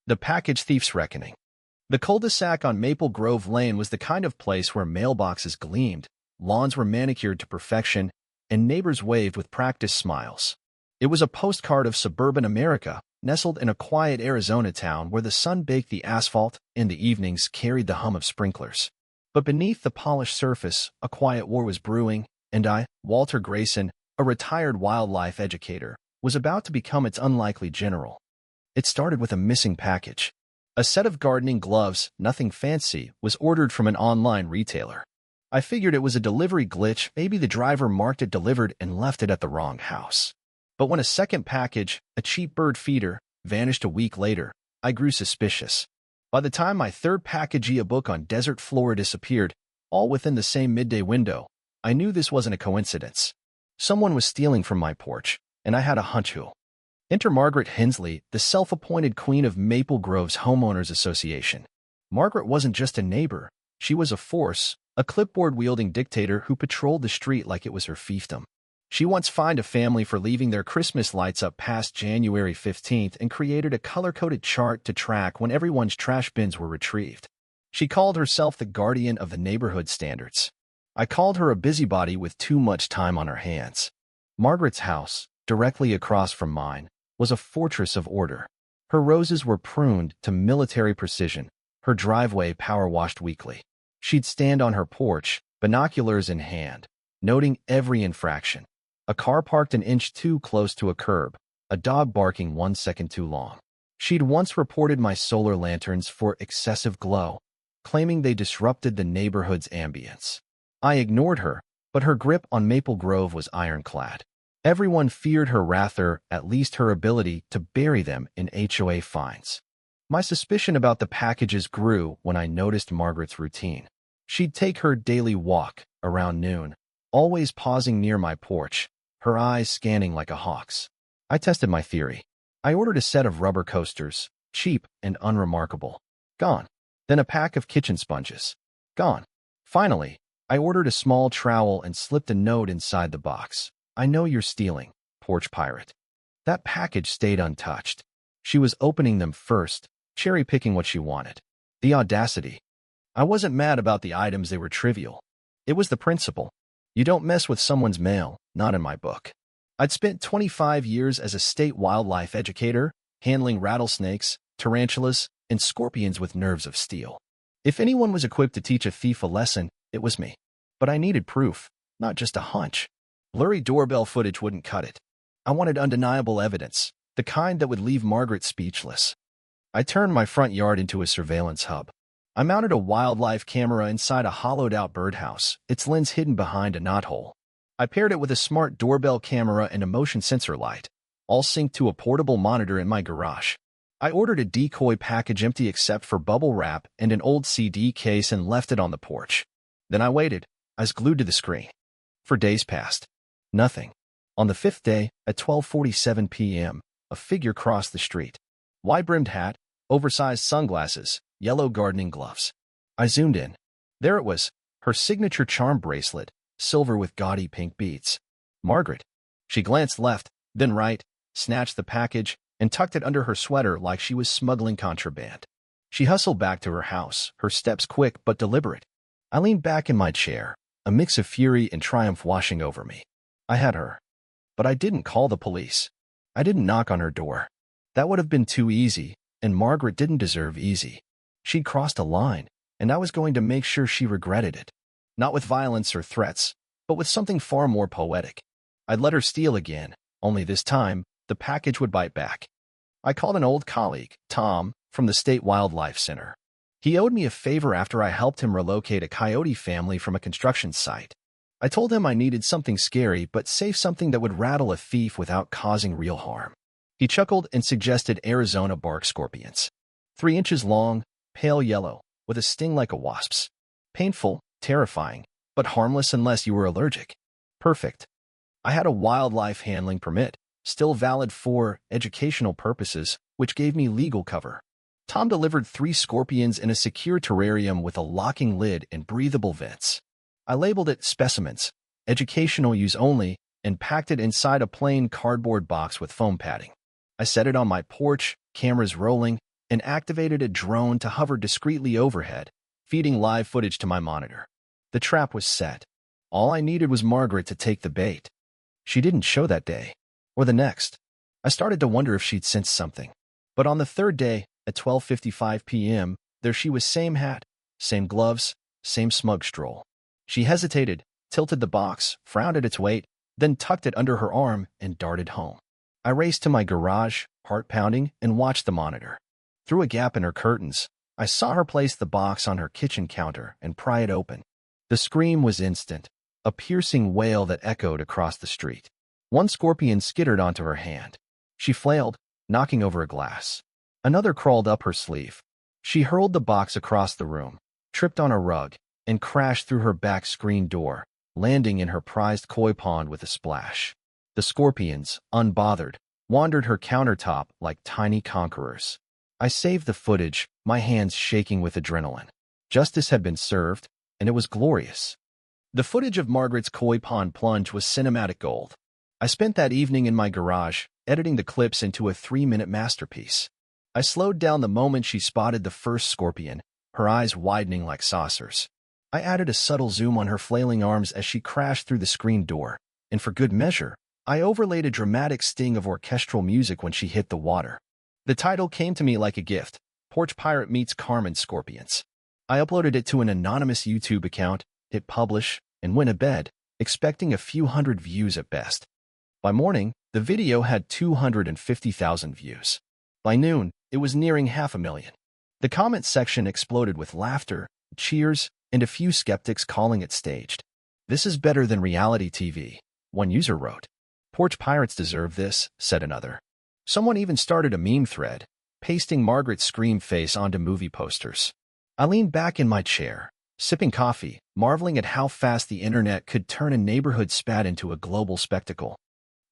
The Package Thief's Reckoning. The cul-de-sac on Maple Grove Lane was the kind of place where mailboxes gleamed, lawns were manicured to perfection, and neighbors waved with practiced smiles. It was a postcard of suburban America, nestled in a quiet Arizona town where the sun baked the asphalt and the evenings carried the hum of sprinklers. But beneath the polished surface, a quiet war was brewing, and I, Walter Grayson, a retired wildlife educator, was about to become its unlikely general. It started with a missing package. A set of gardening gloves, nothing fancy, was ordered from an online retailer. I figured it was a delivery glitch, maybe the driver marked it delivered and left it at the wrong house. But when a second package, a cheap bird feeder, vanished a week later, I grew suspicious. By the time my third package, a book on desert flora, disappeared, all within the same midday window, I knew this wasn't a coincidence. Someone was stealing from my porch, and I had a hunch who. Enter Margaret Hensley, the self-appointed queen of Maple Grove's Homeowners Association. Margaret wasn't just a neighbor. She was a force, a clipboard-wielding dictator who patrolled the street like it was her fiefdom. She once fined a family for leaving their Christmas lights up past January 15th and created a color-coded chart to track when everyone's trash bins were retrieved. She called herself the guardian of the neighborhood standards. I called her a busybody with too much time on her hands. Margaret's house, directly across from mine, was a fortress of order. Her roses were pruned to military precision, her driveway power-washed weekly. She'd stand on her porch, binoculars in hand, noting every infraction. A car parked an inch too close to a curb, a dog barking 1 second too long. She'd once reported my solar lanterns for excessive glow, claiming they disrupted the neighborhood's ambience. I ignored her, but her grip on Maple Grove was ironclad. Everyone feared her wrath, or at least her ability to bury them in HOA fines. My suspicion about the packages grew when I noticed Margaret's routine. She'd take her daily walk around noon, always pausing near my porch, her eyes scanning like a hawk's. I tested my theory. I ordered a set of rubber coasters, cheap and unremarkable. Gone. Then a pack of kitchen sponges. Gone. Finally, I ordered a small trowel and slipped a note inside the box. I know you're stealing, porch pirate. That package stayed untouched. She was opening them first, cherry-picking what she wanted. The audacity. I wasn't mad about the items, they were trivial. It was the principle. You don't mess with someone's mail, not in my book. I'd spent 25 years as a state wildlife educator, handling rattlesnakes, tarantulas, and scorpions with nerves of steel. If anyone was equipped to teach a thief a lesson, it was me. But I needed proof, not just a hunch. Blurry doorbell footage wouldn't cut it. I wanted undeniable evidence, the kind that would leave Margaret speechless. I turned my front yard into a surveillance hub. I mounted a wildlife camera inside a hollowed-out birdhouse, its lens hidden behind a knothole. I paired it with a smart doorbell camera and a motion sensor light, all synced to a portable monitor in my garage. I ordered a decoy package empty except for bubble wrap and an old CD case and left it on the porch. Then I waited, eyes glued to the screen. For days passed. Nothing. On the fifth day, at 12:47 p.m., a figure crossed the street. Wide-brimmed hat, oversized sunglasses, yellow gardening gloves. I zoomed in. There it was, her signature charm bracelet, silver with gaudy pink beads. Margaret. She glanced left, then right, snatched the package, and tucked it under her sweater like she was smuggling contraband. She hustled back to her house, her steps quick but deliberate. I leaned back in my chair, a mix of fury and triumph washing over me. I had her. But I didn't call the police. I didn't knock on her door. That would have been too easy, and Margaret didn't deserve easy. She'd crossed a line, and I was going to make sure she regretted it. Not with violence or threats, but with something far more poetic. I'd let her steal again, only this time, the package would bite back. I called an old colleague, Tom, from the State Wildlife Center. He owed me a favor after I helped him relocate a coyote family from a construction site. I told him I needed something scary but safe, something that would rattle a thief without causing real harm. He chuckled and suggested Arizona bark scorpions. 3 inches long, pale yellow, with a sting like a wasp's. Painful, terrifying, but harmless unless you were allergic. Perfect. I had a wildlife handling permit, still valid for educational purposes, which gave me legal cover. Tom delivered 3 scorpions in a secure terrarium with a locking lid and breathable vents. I labeled it specimens, educational use only, and packed it inside a plain cardboard box with foam padding. I set it on my porch, cameras rolling, and activated a drone to hover discreetly overhead, feeding live footage to my monitor. The trap was set. All I needed was Margaret to take the bait. She didn't show that day, or the next. I started to wonder if she'd sensed something. But on the third day, at 12:55 p.m., there she was, same hat, same gloves, same smug stroll. She hesitated, tilted the box, frowned at its weight, then tucked it under her arm and darted home. I raced to my garage, heart pounding, and watched the monitor. Through a gap in her curtains, I saw her place the box on her kitchen counter and pry it open. The scream was instant, a piercing wail that echoed across the street. One scorpion skittered onto her hand. She flailed, knocking over a glass. Another crawled up her sleeve. She hurled the box across the room, tripped on a rug, and crashed through her back screen door, landing in her prized koi pond with a splash. The scorpions, unbothered, wandered her countertop like tiny conquerors. I saved the footage, my hands shaking with adrenaline. Justice had been served, and it was glorious. The footage of Margaret's koi pond plunge was cinematic gold. I spent that evening in my garage, editing the clips into a 3-minute masterpiece. I slowed down the moment she spotted the first scorpion, her eyes widening like saucers. I added a subtle zoom on her flailing arms as she crashed through the screen door, and for good measure, I overlaid a dramatic sting of orchestral music when she hit the water. The title came to me like a gift: Porch Pirate Meets Carmen Scorpions. I uploaded it to an anonymous YouTube account, hit publish, and went to bed, expecting a few hundred views at best. By morning, the video had 250,000 views. By noon, it was nearing 500,000. The comment section exploded with laughter, cheers, and a few skeptics calling it staged. "This is better than reality TV," one user wrote. "Porch Pirates deserve this," said another. Someone even started a meme thread, pasting Margaret's scream face onto movie posters. I leaned back in my chair, sipping coffee, marveling at how fast the internet could turn a neighborhood spat into a global spectacle.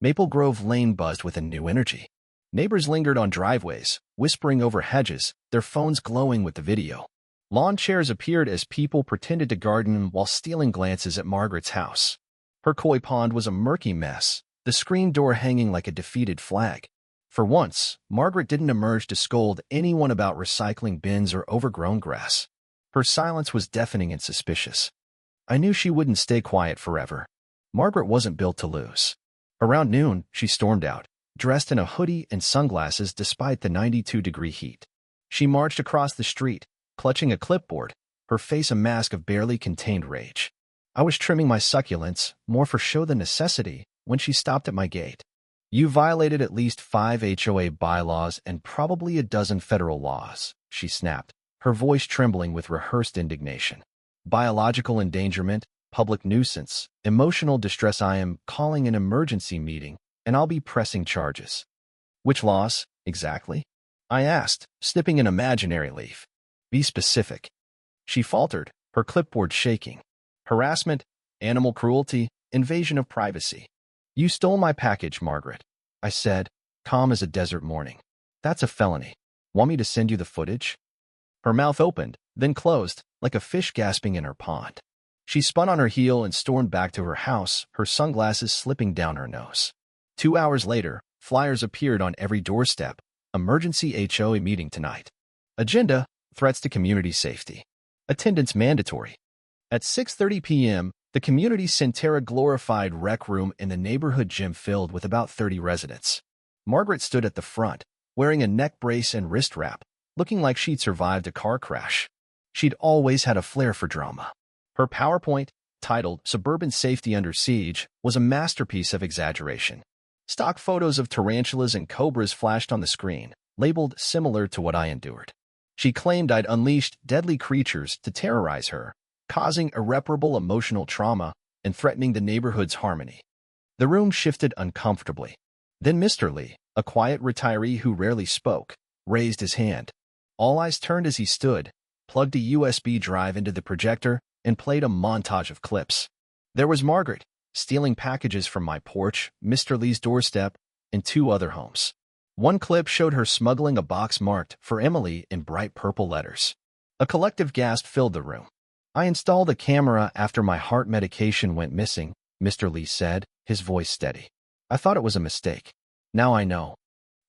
Maple Grove Lane buzzed with a new energy. Neighbors lingered on driveways, whispering over hedges, their phones glowing with the video. Lawn chairs appeared as people pretended to garden while stealing glances at Margaret's house. Her koi pond was a murky mess, the screen door hanging like a defeated flag. For once, Margaret didn't emerge to scold anyone about recycling bins or overgrown grass. Her silence was deafening and suspicious. I knew she wouldn't stay quiet forever. Margaret wasn't built to lose. Around noon, she stormed out, dressed in a hoodie and sunglasses despite the 92-degree heat. She marched across the street, clutching a clipboard, her face a mask of barely contained rage. I was trimming my succulents, more for show than necessity, when she stopped at my gate. "You violated at least 5 HOA bylaws and probably a dozen federal laws," she snapped, her voice trembling with rehearsed indignation. "Biological endangerment, public nuisance, emotional distress. I am calling an emergency meeting, and I'll be pressing charges." "Which laws, exactly?" I asked, snipping an imaginary leaf. "Be specific." She faltered, her clipboard shaking. "Harassment, animal cruelty, invasion of privacy." "You stole my package, Margaret," I said, calm as a desert morning. "That's a felony. Want me to send you the footage?" Her mouth opened, then closed, like a fish gasping in her pond. She spun on her heel and stormed back to her house, her sunglasses slipping down her nose. 2 hours later, flyers appeared on every doorstep. "Emergency HOA meeting tonight. Agenda: threats to community safety. Attendance mandatory." At 6:30 p.m., the community Centera glorified rec room in the neighborhood gym filled with about 30 residents. Margaret stood at the front, wearing a neck brace and wrist wrap, looking like she'd survived a car crash. She'd always had a flair for drama. Her PowerPoint, titled "Suburban Safety Under Siege," was a masterpiece of exaggeration. Stock photos of tarantulas and cobras flashed on the screen, labeled "similar to what I endured." She claimed I'd unleashed deadly creatures to terrorize her, causing irreparable emotional trauma and threatening the neighborhood's harmony. The room shifted uncomfortably. Then Mr. Lee, a quiet retiree who rarely spoke, raised his hand. All eyes turned as he stood, plugged a USB drive into the projector, and played a montage of clips. There was Margaret, stealing packages from my porch, Mr. Lee's doorstep, and 2 other homes. One clip showed her smuggling a box marked "For Emily" in bright purple letters. A collective gasp filled the room. "I installed a camera after my heart medication went missing," Mr. Lee said, his voice steady. "I thought it was a mistake. Now I know."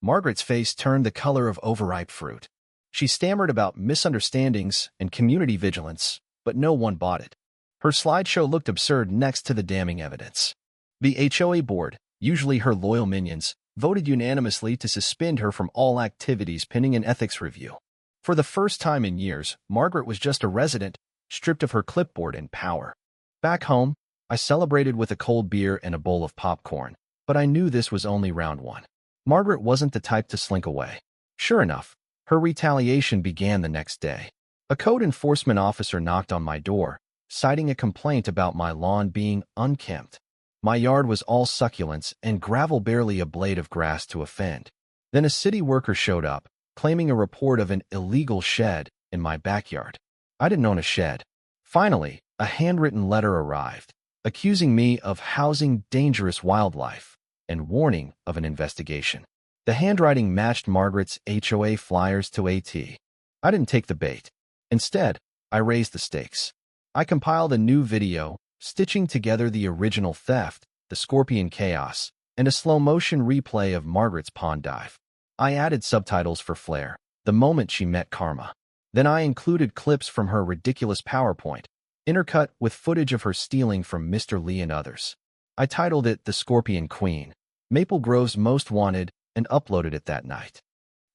Margaret's face turned the color of overripe fruit. She stammered about misunderstandings and community vigilance, but no one bought it. Her slideshow looked absurd next to the damning evidence. The HOA board, usually her loyal minions, voted unanimously to suspend her from all activities pending an ethics review. For the first time in years, Margaret was just a resident, stripped of her clipboard and power. Back home, I celebrated with a cold beer and a bowl of popcorn, but I knew this was only round one. Margaret wasn't the type to slink away. Sure enough, her retaliation began the next day. A code enforcement officer knocked on my door, citing a complaint about my lawn being unkempt. My yard was all succulents and gravel, barely a blade of grass to offend. Then a city worker showed up, claiming a report of an illegal shed in my backyard. I didn't own a shed. Finally, a handwritten letter arrived, accusing me of housing dangerous wildlife and warning of an investigation. The handwriting matched Margaret's HOA flyers to a T. I didn't take the bait. Instead, I raised the stakes. I compiled a new video, stitching together the original theft, the scorpion chaos, and a slow-motion replay of Margaret's pond dive. I added subtitles for flair, the moment she met karma. Then I included clips from her ridiculous PowerPoint, intercut with footage of her stealing from Mr. Lee and others. I titled it The Scorpion Queen, Maple Grove's Most Wanted, and uploaded it that night.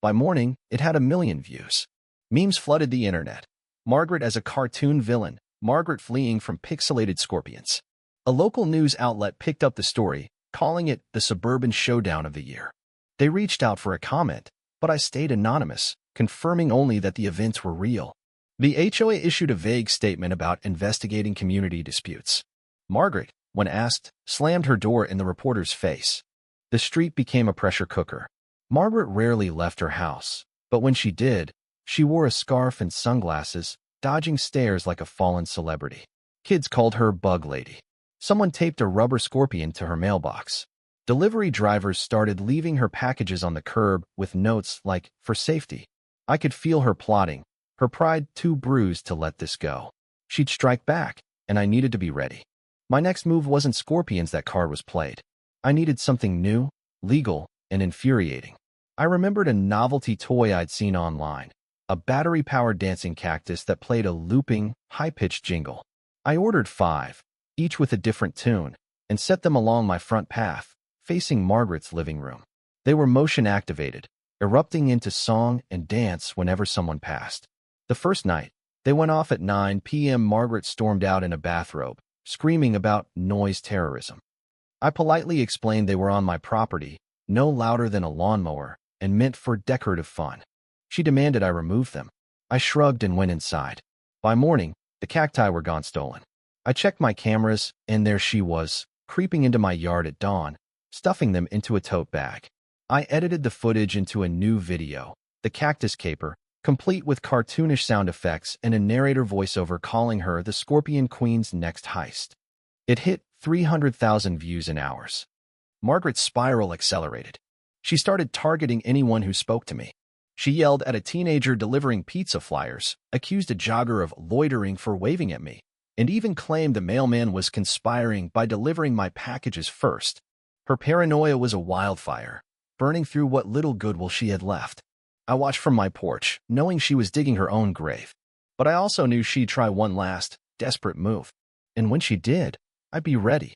By morning, it had 1 million views. Memes flooded the internet. Margaret as a cartoon villain, Margaret fleeing from pixelated scorpions. A local news outlet picked up the story, calling it the suburban showdown of the year. They reached out for a comment, but I stayed anonymous, confirming only that the events were real. The HOA issued a vague statement about investigating community disputes. Margaret, when asked, slammed her door in the reporter's face. The street became a pressure cooker. Margaret rarely left her house, but when she did, she wore a scarf and sunglasses, dodging stares like a fallen celebrity. Kids called her Bug Lady. Someone taped a rubber scorpion to her mailbox. Delivery drivers started leaving her packages on the curb with notes like, "For safety." I could feel her plotting, her pride too bruised to let this go. She'd strike back, and I needed to be ready. My next move wasn't scorpions. That card was played. I needed something new, legal, and infuriating. I remembered a novelty toy I'd seen online, a battery-powered dancing cactus that played a looping, high-pitched jingle. I ordered 5, each with a different tune, and set them along my front path, facing Margaret's living room. They were motion-activated, erupting into song and dance whenever someone passed. The first night, they went off at 9 p.m. Margaret stormed out in a bathrobe, screaming about noise terrorism. I politely explained they were on my property, no louder than a lawnmower, and meant for decorative fun. She demanded I remove them. I shrugged and went inside. By morning, the cacti were gone stolen. I checked my cameras, and there she was, creeping into my yard at dawn, stuffing them into a tote bag. I edited the footage into a new video, The Cactus Caper, complete with cartoonish sound effects and a narrator voiceover calling her the Scorpion Queen's next heist. It hit 300,000 views in hours. Margaret's spiral accelerated. She started targeting anyone who spoke to me. She yelled at a teenager delivering pizza flyers, accused a jogger of loitering for waving at me, and even claimed the mailman was conspiring by delivering my packages first. Her paranoia was a wildfire, burning through what little goodwill she had left. I watched from my porch, knowing she was digging her own grave. But I also knew she'd try one last, desperate move. And when she did, I'd be ready.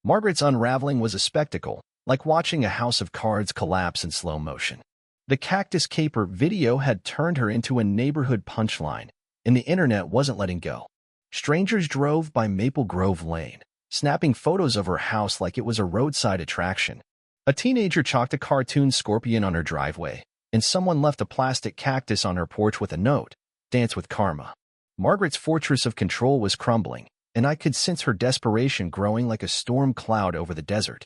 Margaret's unraveling was a spectacle, like watching a house of cards collapse in slow motion. The Cactus Caper video had turned her into a neighborhood punchline, and the internet wasn't letting go. Strangers drove by Maple Grove Lane, snapping photos of her house like it was a roadside attraction. A teenager chalked a cartoon scorpion on her driveway, and someone left a plastic cactus on her porch with a note, "Dance with Karma." Margaret's fortress of control was crumbling, and I could sense her desperation growing like a storm cloud over the desert.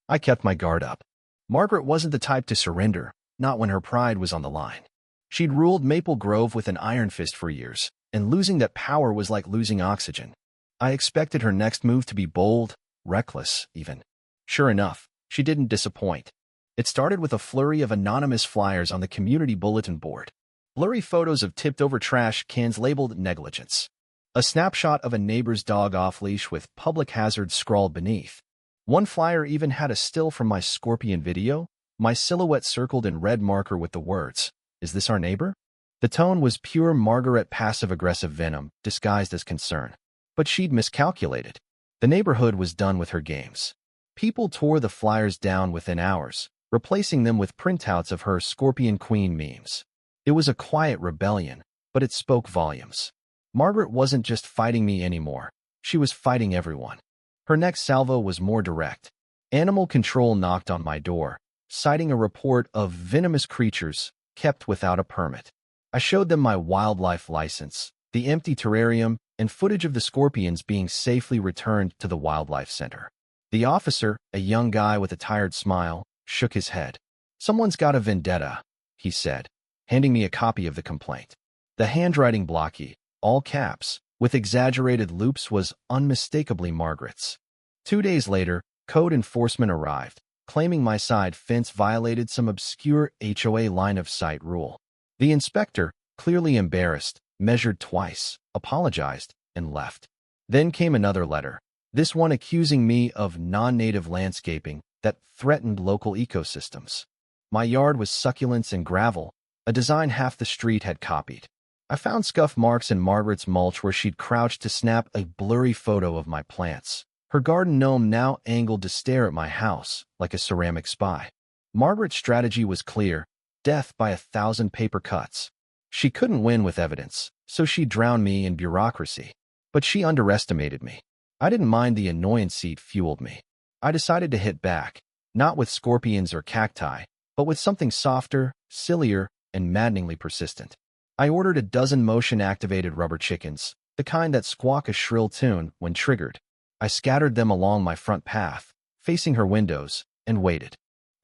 I kept my guard up. Margaret wasn't the type to surrender, not when her pride was on the line. She'd ruled Maple Grove with an iron fist for years, and losing that power was like losing oxygen. I expected her next move to be bold, reckless, even. Sure enough, she didn't disappoint. It started with a flurry of anonymous flyers on the community bulletin board. Blurry photos of tipped-over trash cans labeled negligence. A snapshot of a neighbor's dog off-leash with public hazard scrawled beneath. One flyer even had a still from my scorpion video, my silhouette circled in red marker with the words, "Is this our neighbor?" The tone was pure Margaret passive-aggressive venom, disguised as concern. But she'd miscalculated. The neighborhood was done with her games. People tore the flyers down within hours, replacing them with printouts of her Scorpion Queen memes. It was a quiet rebellion, but it spoke volumes. Margaret wasn't just fighting me anymore. She was fighting everyone. Her next salvo was more direct. Animal control knocked on my door, citing a report of venomous creatures kept without a permit. I showed them my wildlife license, the empty terrarium, and footage of the scorpions being safely returned to the wildlife center. The officer, a young guy with a tired smile, shook his head. "Someone's got a vendetta," he said, handing me a copy of the complaint. The handwriting blocky, all caps, with exaggerated loops, was unmistakably Margaret's. 2 days later, code enforcement arrived, claiming my side fence violated some obscure HOA line-of-sight rule. The inspector, clearly embarrassed, measured twice, apologized, and left. Then came another letter, this one accusing me of non-native landscaping that threatened local ecosystems. My yard was succulents and gravel, a design half the street had copied. I found scuff marks in Margaret's mulch where she'd crouched to snap a blurry photo of my plants. Her garden gnome now angled to stare at my house like a ceramic spy. Margaret's strategy was clear: death by 1,000 paper cuts. She couldn't win with evidence, so she drowned me in bureaucracy. But she underestimated me. I didn't mind the annoyance it fueled me. I decided to hit back, not with scorpions or cacti, but with something softer, sillier, and maddeningly persistent. I ordered a dozen motion-activated rubber chickens, the kind that squawk a shrill tune when triggered. I scattered them along my front path, facing her windows, and waited.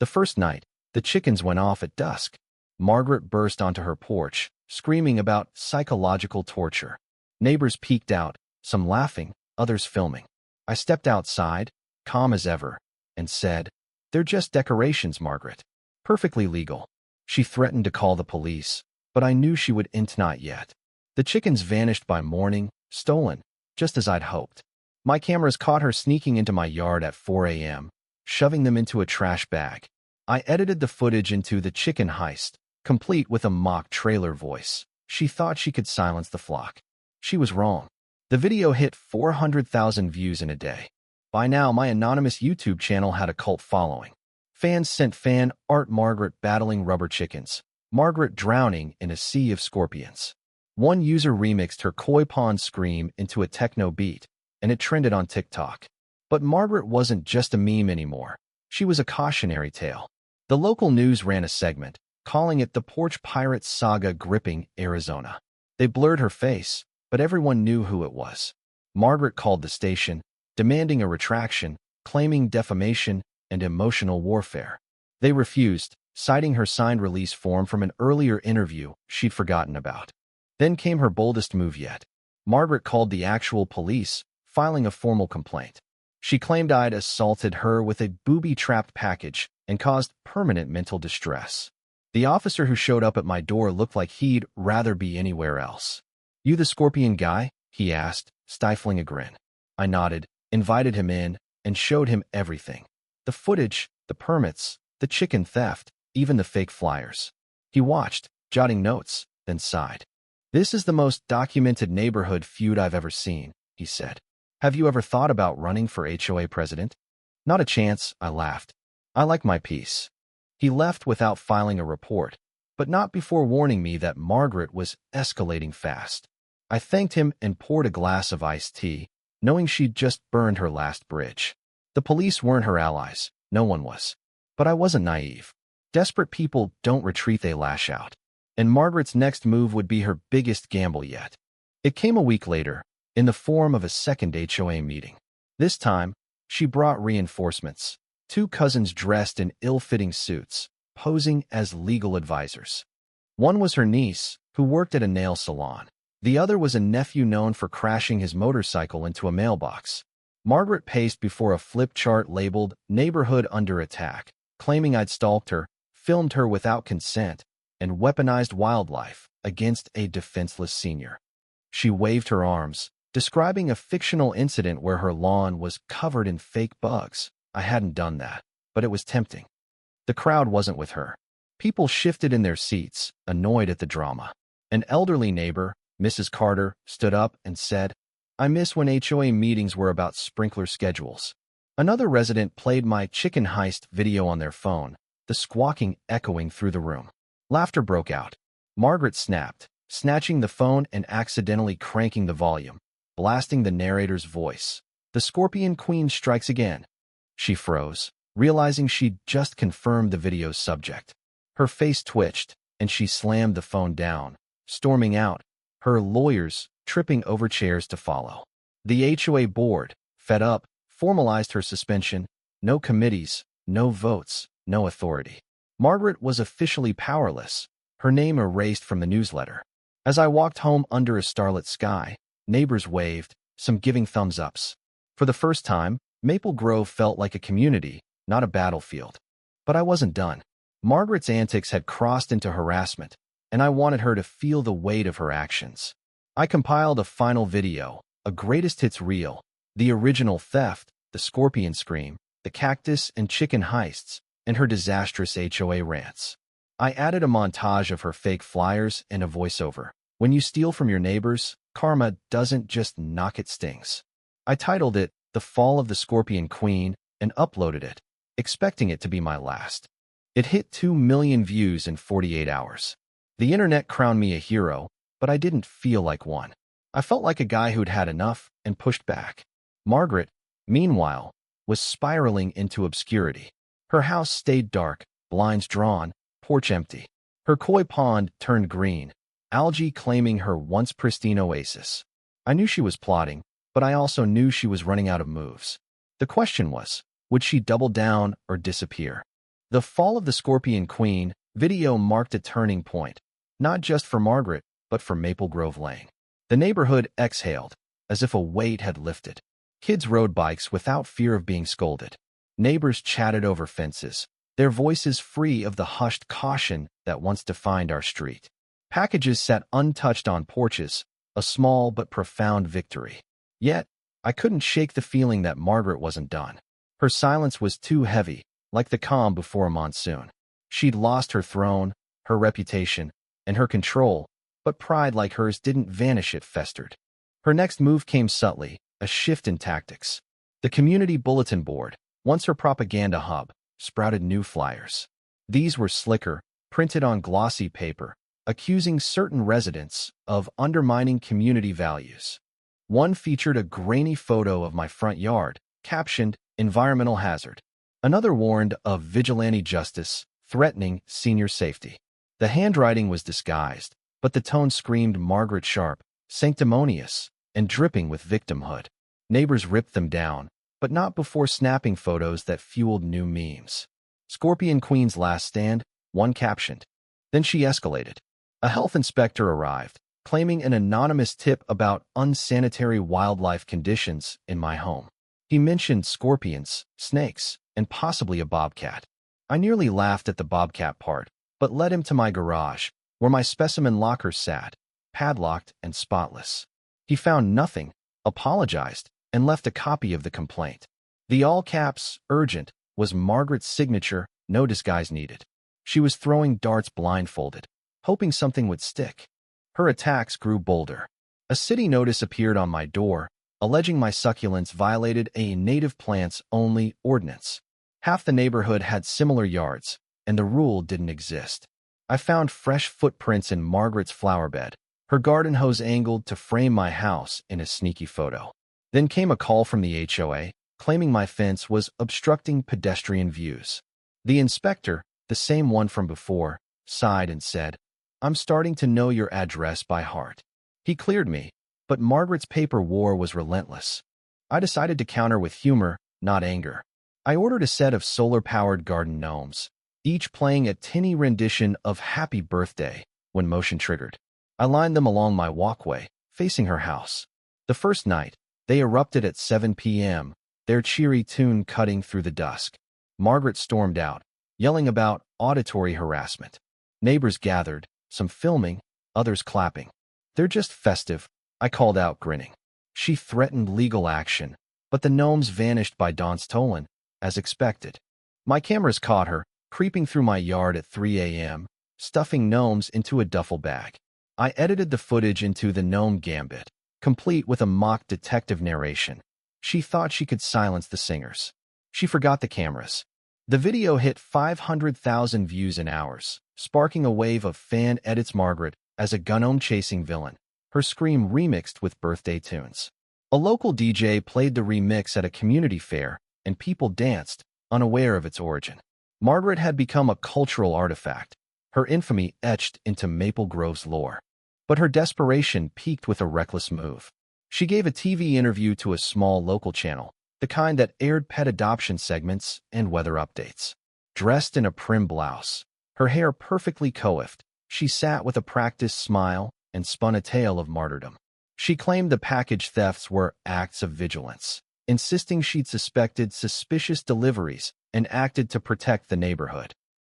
The first night, the chickens went off at dusk. Margaret burst onto her porch, screaming about psychological torture. Neighbors peeked out, some laughing, others filming. I stepped outside, calm as ever, and said, "They're just decorations, Margaret. Perfectly legal." She threatened to call the police, but I knew she would not yet. The chickens vanished by morning, stolen, just as I'd hoped. My cameras caught her sneaking into my yard at 4 a.m., shoving them into a trash bag. I edited the footage into the chicken heist, complete with a mock trailer voice. She thought she could silence the flock. She was wrong. The video hit 400,000 views in a day. By now, my anonymous YouTube channel had a cult following. Fans sent fan art: Margaret battling rubber chickens, Margaret drowning in a sea of scorpions. One user remixed her koi pond scream into a techno beat, and it trended on TikTok. But Margaret wasn't just a meme anymore. She was a cautionary tale. The local news ran a segment, calling it the Porch Pirates Saga gripping Arizona. They blurred her face, but everyone knew who it was. Margaret called the station, demanding a retraction, claiming defamation and emotional warfare. They refused, citing her signed release form from an earlier interview she'd forgotten about. Then came her boldest move yet. Margaret called the actual police, filing a formal complaint. She claimed I'd assaulted her with a booby-trapped package and caused permanent mental distress. The officer who showed up at my door looked like he'd rather be anywhere else. "You the scorpion guy?" he asked, stifling a grin. I nodded, invited him in, and showed him everything. The footage, the permits, the chicken theft, even the fake flyers. He watched, jotting notes, then sighed. "This is the most documented neighborhood feud I've ever seen," he said. "Have you ever thought about running for HOA president?" "Not a chance," I laughed. "I like my peace." He left without filing a report, but not before warning me that Margaret was escalating fast. I thanked him and poured a glass of iced tea, knowing she'd just burned her last bridge. The police weren't her allies, no one was. But I wasn't naive. Desperate people don't retreat, they lash out. And Margaret's next move would be her biggest gamble yet. It came a week later, in the form of a second HOA meeting. This time, she brought reinforcements. 2 cousins dressed in ill-fitting suits, posing as legal advisors. One was her niece, who worked at a nail salon. The other was a nephew known for crashing his motorcycle into a mailbox. Margaret paced before a flip chart labeled "Neighborhood Under Attack," claiming I'd stalked her, filmed her without consent, and weaponized wildlife against a defenseless senior. She waved her arms, describing a fictional incident where her lawn was covered in fake bugs. I hadn't done that, but it was tempting. The crowd wasn't with her. People shifted in their seats, annoyed at the drama. An elderly neighbor, Mrs. Carter, stood up and said, "I miss when HOA meetings were about sprinkler schedules." Another resident played my chicken heist video on their phone, the squawking echoing through the room. Laughter broke out. Margaret snapped, snatching the phone and accidentally cranking the volume, blasting the narrator's voice. "The Scorpion Queen strikes again." She froze, realizing she'd just confirmed the video's subject. Her face twitched, and she slammed the phone down, storming out, her lawyers tripping over chairs to follow. The HOA board, fed up, formalized her suspension. No committees, no votes, no authority. Margaret was officially powerless, her name erased from the newsletter. As I walked home under a starlit sky, neighbors waved, some giving thumbs-ups. For the first time, Maple Grove felt like a community, not a battlefield. But I wasn't done. Margaret's antics had crossed into harassment, and I wanted her to feel the weight of her actions. I compiled a final video, a greatest hits reel, the original theft, the scorpion scream, the cactus and chicken heists, and her disastrous HOA rants. I added a montage of her fake flyers and a voiceover. When you steal from your neighbors, karma doesn't just knock, it stings. I titled it "The Fall of the Scorpion Queen" and uploaded it, expecting it to be my last. It hit 2 million views in 48 hours. The internet crowned me a hero, but I didn't feel like one. I felt like a guy who'd had enough and pushed back. Margaret, meanwhile, was spiraling into obscurity. Her house stayed dark, blinds drawn, porch empty. Her koi pond turned green, algae claiming her once pristine oasis. I knew she was plotting, but I also knew she was running out of moves. The question was, would she double down or disappear? The Fall of the Scorpion Queen video marked a turning point, not just for Margaret, but for Maple Grove Lane. The neighborhood exhaled, as if a weight had lifted. Kids rode bikes without fear of being scolded. Neighbors chatted over fences, their voices free of the hushed caution that once defined our street. Packages sat untouched on porches, a small but profound victory. Yet, I couldn't shake the feeling that Margaret wasn't done. Her silence was too heavy, like the calm before a monsoon. She'd lost her throne, her reputation, and her control, but pride like hers didn't vanish, it festered. Her next move came subtly, a shift in tactics. The community bulletin board, once her propaganda hub, sprouted new flyers. These were slicker, printed on glossy paper, accusing certain residents of undermining community values. One featured a grainy photo of my front yard, captioned, "Environmental Hazard." Another warned of vigilante justice, threatening senior safety. The handwriting was disguised, but the tone screamed Margaret Sharp, sanctimonious, and dripping with victimhood. Neighbors ripped them down, but not before snapping photos that fueled new memes. "Scorpion Queen's Last Stand," one captioned. Then she escalated. A health inspector arrived, claiming an anonymous tip about unsanitary wildlife conditions in my home. He mentioned scorpions, snakes, and possibly a bobcat. I nearly laughed at the bobcat part, but led him to my garage, where my specimen lockers sat, padlocked and spotless. He found nothing, apologized, and left a copy of the complaint. The all-caps, "urgent," was Margaret's signature, no disguise needed. She was throwing darts blindfolded, hoping something would stick. Her attacks grew bolder. A city notice appeared on my door, alleging my succulents violated a native plants-only ordinance. Half the neighborhood had similar yards, and the rule didn't exist. I found fresh footprints in Margaret's flower bed, her garden hose angled to frame my house in a sneaky photo. Then came a call from the HOA, claiming my fence was obstructing pedestrian views. The inspector, the same one from before, sighed and said, "I'm starting to know your address by heart." He cleared me, but Margaret's paper war was relentless. I decided to counter with humor, not anger. I ordered a set of solar-powered garden gnomes, each playing a tinny rendition of Happy Birthday when motion triggered. I lined them along my walkway, facing her house. The first night, they erupted at 7 p.m., their cheery tune cutting through the dusk. Margaret stormed out, yelling about auditory harassment. Neighbors gathered, some filming, others clapping. "They're just festive," I called out, grinning. She threatened legal action, but the gnomes vanished by dawn stolen, as expected. My cameras caught her, creeping through my yard at 3 a.m., stuffing gnomes into a duffel bag. I edited the footage into the gnome gambit, complete with a mock detective narration. She thought she could silence the singers. She forgot the cameras. The video hit 500,000 views in hours, sparking a wave of fan edits Margaret as a gnome-chasing villain, her scream remixed with birthday tunes. A local DJ played the remix at a community fair, and people danced, unaware of its origin. Margaret had become a cultural artifact, her infamy etched into Maple Grove's lore. But her desperation peaked with a reckless move. She gave a TV interview to a small local channel, the kind that aired pet adoption segments and weather updates. Dressed in a prim blouse, her hair perfectly coiffed, she sat with a practiced smile and spun a tale of martyrdom. She claimed the package thefts were acts of vigilance, insisting she'd suspected suspicious deliveries and acted to protect the neighborhood.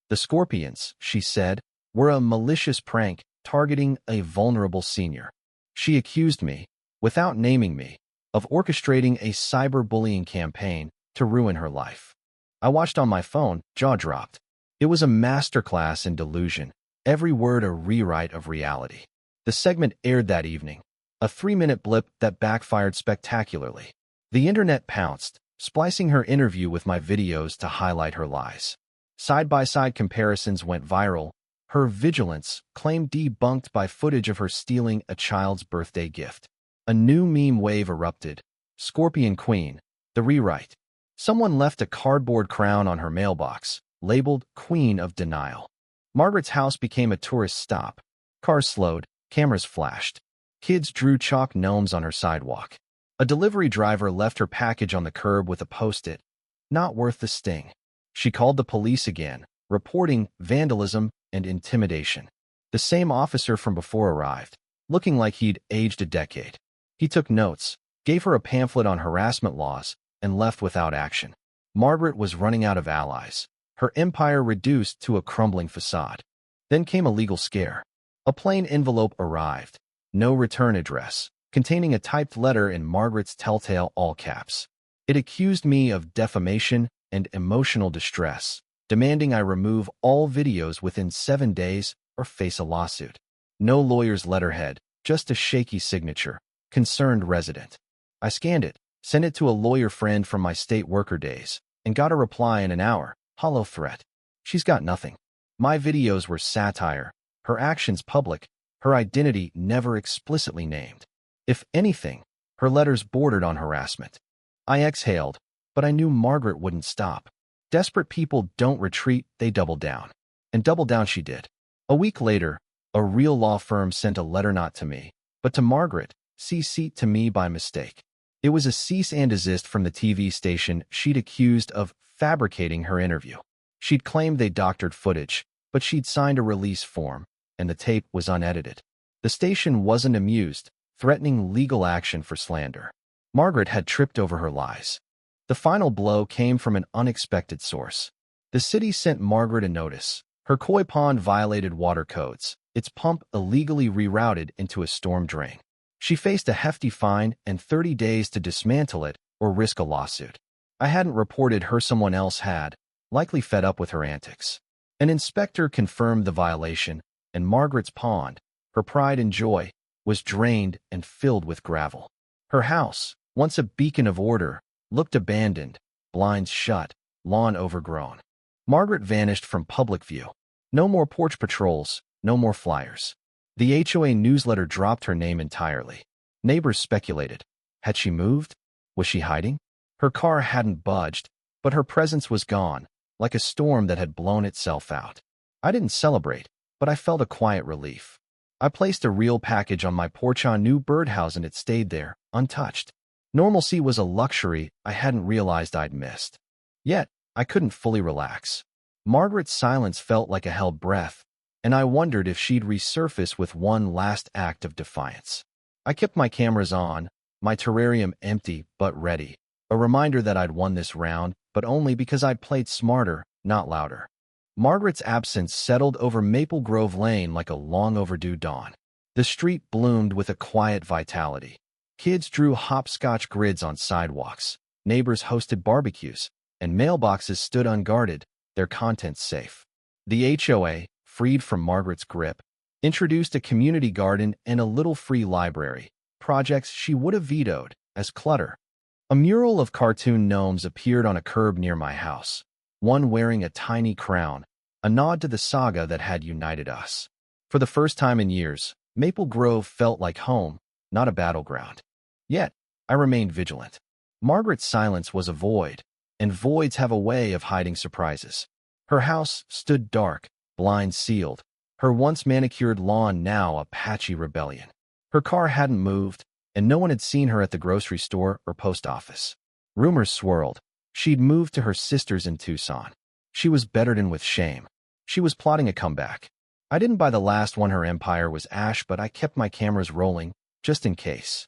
The scorpions, she said, were a malicious prank targeting a vulnerable senior. She accused me, without naming me, of orchestrating a cyberbullying campaign to ruin her life. I watched on my phone, jaw dropped. It was a masterclass in delusion, every word a rewrite of reality. The segment aired that evening, a 3-minute blip that backfired spectacularly. The internet pounced, splicing her interview with my videos to highlight her lies. Side-by-side comparisons went viral, her vigilance claimed debunked by footage of her stealing a child's birthday gift. A new meme wave erupted. Scorpion Queen, the rewrite. Someone left a cardboard crown on her mailbox, labeled Queen of Denial. Margaret's house became a tourist stop. Cars slowed, cameras flashed. Kids drew chalk gnomes on her sidewalk. A delivery driver left her package on the curb with a post-it. Not worth the sting. She called the police again, reporting vandalism and intimidation. The same officer from before arrived, looking like he'd aged a decade. He took notes, gave her a pamphlet on harassment laws, and left without action. Margaret was running out of allies, her empire reduced to a crumbling facade. Then came a legal scare. A plain envelope arrived, no return address, containing a typed letter in Margaret's telltale all caps. It accused me of defamation and emotional distress, demanding I remove all videos within 7 days or face a lawsuit. No lawyer's letterhead, just a shaky signature. Concerned resident. I scanned it, sent it to a lawyer friend from my state worker days, and got a reply in an hour. Hollow threat. She's got nothing. My videos were satire, her actions public, her identity never explicitly named. If anything, her letters bordered on harassment. I exhaled, but I knew Margaret wouldn't stop. Desperate people don't retreat, they double down. And double down she did. A week later, a real law firm sent a letter not to me, but to Margaret, CC'd to me by mistake. It was a cease and desist from the TV station she'd accused of fabricating her interview. She'd claimed they doctored footage, but she'd signed a release form, and the tape was unedited. The station wasn't amused, threatening legal action for slander. Margaret had tripped over her lies. The final blow came from an unexpected source. The city sent Margaret a notice. Her koi pond violated water codes, its pump illegally rerouted into a storm drain. She faced a hefty fine and 30 days to dismantle it or risk a lawsuit. I hadn't reported her, someone else had, likely fed up with her antics. An inspector confirmed the violation, and Margaret's pond, her pride and joy, was drained and filled with gravel. Her house, once a beacon of order, looked abandoned, blinds shut, lawn overgrown. Margaret vanished from public view. No more porch patrols, no more flyers. The HOA newsletter dropped her name entirely. Neighbors speculated. Had she moved? Was she hiding? Her car hadn't budged, but her presence was gone, like a storm that had blown itself out. I didn't celebrate, but I felt a quiet relief. I placed a real package on my porch on new birdhouse and it stayed there, untouched. Normalcy was a luxury I hadn't realized I'd missed. Yet, I couldn't fully relax. Margaret's silence felt like a held breath, and I wondered if she'd resurface with one last act of defiance. I kept my cameras on, my terrarium empty but ready, a reminder that I'd won this round, but only because I'd played smarter, not louder. Margaret's absence settled over Maple Grove Lane like a long-overdue dawn. The street bloomed with a quiet vitality. Kids drew hopscotch grids on sidewalks, neighbors hosted barbecues, and mailboxes stood unguarded, their contents safe. The HOA, freed from Margaret's grip, introduced a community garden and a little free library, projects she would have vetoed as clutter. A mural of cartoon gnomes appeared on a curb near my house, one wearing a tiny crown, a nod to the saga that had united us. For the first time in years, Maple Grove felt like home, not a battleground. Yet, I remained vigilant. Margaret's silence was a void, and voids have a way of hiding surprises. Her house stood dark, blinds sealed, her once manicured lawn now a patchy rebellion. Her car hadn't moved, and no one had seen her at the grocery store or post office. Rumors swirled. She'd moved to her sister's in Tucson. She was bedridden with shame. She was plotting a comeback. I didn't buy the last one. Her empire was ash, but I kept my cameras rolling, just in case.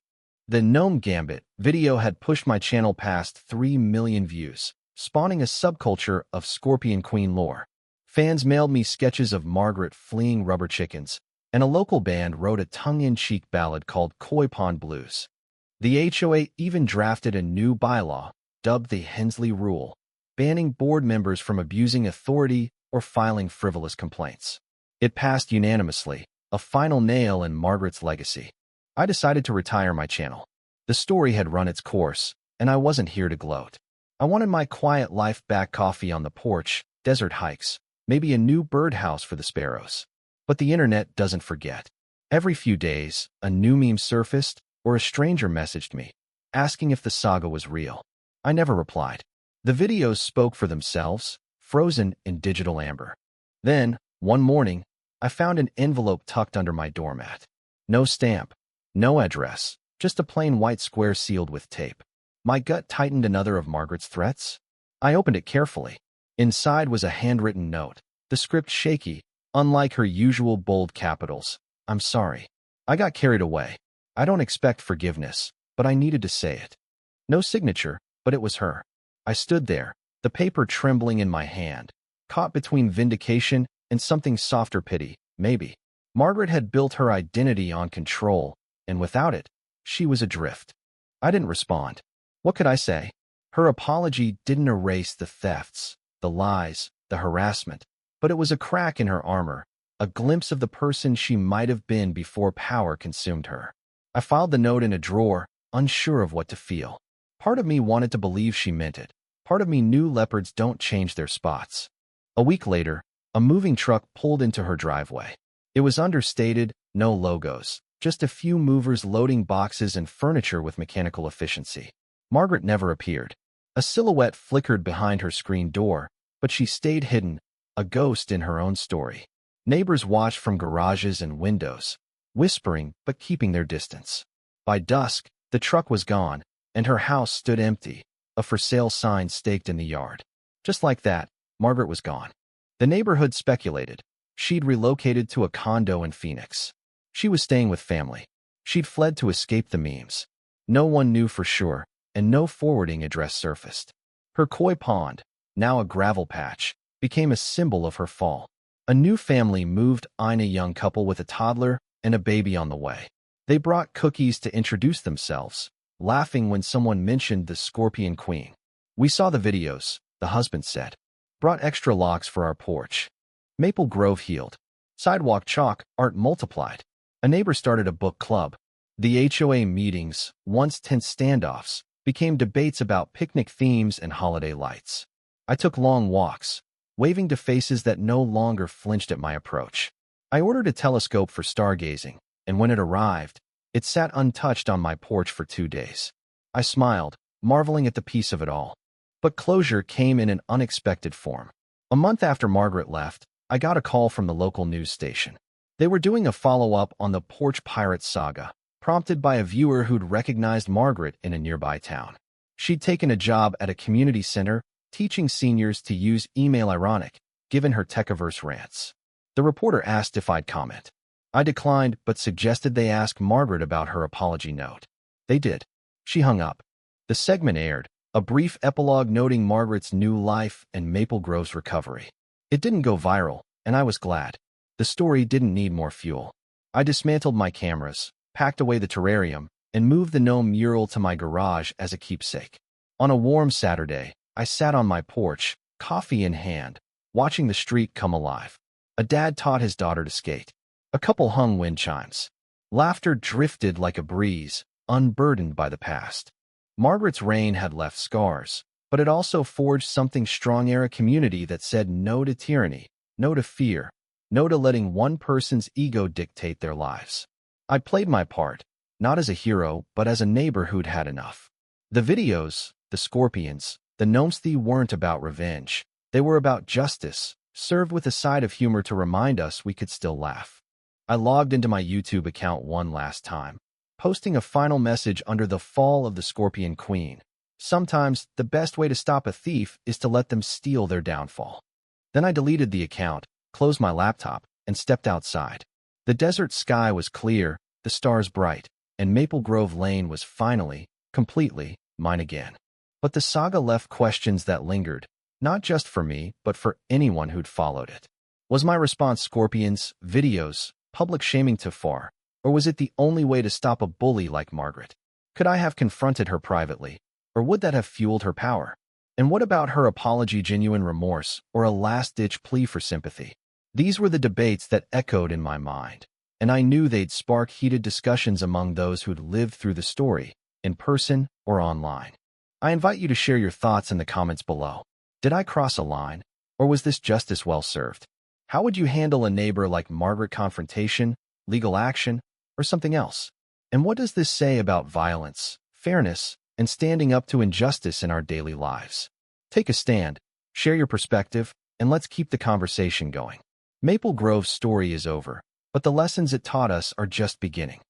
The Gnome Gambit video had pushed my channel past 3 million views, spawning a subculture of Scorpion Queen lore. Fans mailed me sketches of Margaret fleeing rubber chickens, and a local band wrote a tongue-in-cheek ballad called Koi Pond Blues. The HOA even drafted a new bylaw, dubbed the Hensley Rule, banning board members from abusing authority or filing frivolous complaints. It passed unanimously, a final nail in Margaret's legacy. I decided to retire my channel. The story had run its course, and I wasn't here to gloat. I wanted my quiet life back, coffee on the porch, desert hikes, maybe a new birdhouse for the sparrows. But the internet doesn't forget. Every few days, a new meme surfaced, or a stranger messaged me, asking if the saga was real. I never replied. The videos spoke for themselves, frozen in digital amber. Then, one morning, I found an envelope tucked under my doormat. No stamp, no address, just a plain white square sealed with tape. My gut tightened. Another of Margaret's threats? I opened it carefully. Inside was a handwritten note, the script shaky, unlike her usual bold capitals. I'm sorry. I got carried away. I don't expect forgiveness, but I needed to say it. No signature, but it was her. I stood there, the paper trembling in my hand, caught between vindication and something softer, pity, maybe. Margaret had built her identity on control, and without it, she was adrift. I didn't respond. What could I say? Her apology didn't erase the thefts, the lies, the harassment, but it was a crack in her armor, a glimpse of the person she might have been before power consumed her. I filed the note in a drawer, unsure of what to feel. Part of me wanted to believe she meant it. Part of me knew leopards don't change their spots. A week later, a moving truck pulled into her driveway. It was understated, no logos, just a few movers loading boxes and furniture with mechanical efficiency. Margaret never appeared. A silhouette flickered behind her screen door, but she stayed hidden, a ghost in her own story. Neighbors watched from garages and windows, whispering but keeping their distance. By dusk, the truck was gone, and her house stood empty, a for sale sign staked in the yard. Just like that, Margaret was gone. The neighborhood speculated. She'd relocated to a condo in Phoenix. She was staying with family. She'd fled to escape the memes. No one knew for sure, and no forwarding address surfaced. Her koi pond, now a gravel patch, became a symbol of her fall. A new family moved in, a young couple with a toddler and a baby on the way. They brought cookies to introduce themselves, laughing when someone mentioned the Scorpion Queen. We saw the videos, the husband said. Brought extra locks for our porch. Maple Grove healed. Sidewalk chalk art multiplied. A neighbor started a book club. The HOA meetings, once tense standoffs, became debates about picnic themes and holiday lights. I took long walks, waving to faces that no longer flinched at my approach. I ordered a telescope for stargazing, and when it arrived, it sat untouched on my porch for 2 days. I smiled, marveling at the peace of it all. But closure came in an unexpected form. A month after Margaret left, I got a call from the local news station. They were doing a follow-up on the Porch Pirate saga, prompted by a viewer who'd recognized Margaret in a nearby town. She'd taken a job at a community center, teaching seniors to use email, ironic, given her techaverse rants. The reporter asked if I'd comment. I declined, but suggested they ask Margaret about her apology note. They did. She hung up. The segment aired, a brief epilogue noting Margaret's new life and Maple Grove's recovery. It didn't go viral, and I was glad. The story didn't need more fuel. I dismantled my cameras, packed away the terrarium, and moved the gnome mural to my garage as a keepsake. On a warm Saturday, I sat on my porch, coffee in hand, watching the street come alive. A dad taught his daughter to skate. A couple hung wind chimes. Laughter drifted like a breeze, unburdened by the past. Margaret's reign had left scars, but it also forged something strong: a community that said no to tyranny, no to fear, no to letting one person's ego dictate their lives. I played my part, not as a hero, but as a neighbor who'd had enough. The videos, the scorpions, the gnomes weren't about revenge. They were about justice, served with a side of humor to remind us we could still laugh. I logged into my YouTube account one last time, posting a final message under the fall of the Scorpion Queen. Sometimes, the best way to stop a thief is to let them steal their downfall. Then I deleted the account, closed my laptop, and stepped outside. The desert sky was clear, the stars bright, and Maple Grove Lane was finally, completely, mine again. But the saga left questions that lingered, not just for me, but for anyone who'd followed it. Was my response scorpions, videos, public shaming too far? Or was it the only way to stop a bully like Margaret? Could I have confronted her privately? Or would that have fueled her power? And what about her apology, genuine remorse, or a last-ditch plea for sympathy? These were the debates that echoed in my mind, and I knew they'd spark heated discussions among those who'd lived through the story, in person or online. I invite you to share your thoughts in the comments below. Did I cross a line? Or was this justice well served? How would you handle a neighbor like Margaret? Confrontation, legal action, or something else? And what does this say about violence, fairness, and standing up to injustice in our daily lives? Take a stand, share your perspective, and let's keep the conversation going. Maple Grove's story is over, but the lessons it taught us are just beginning.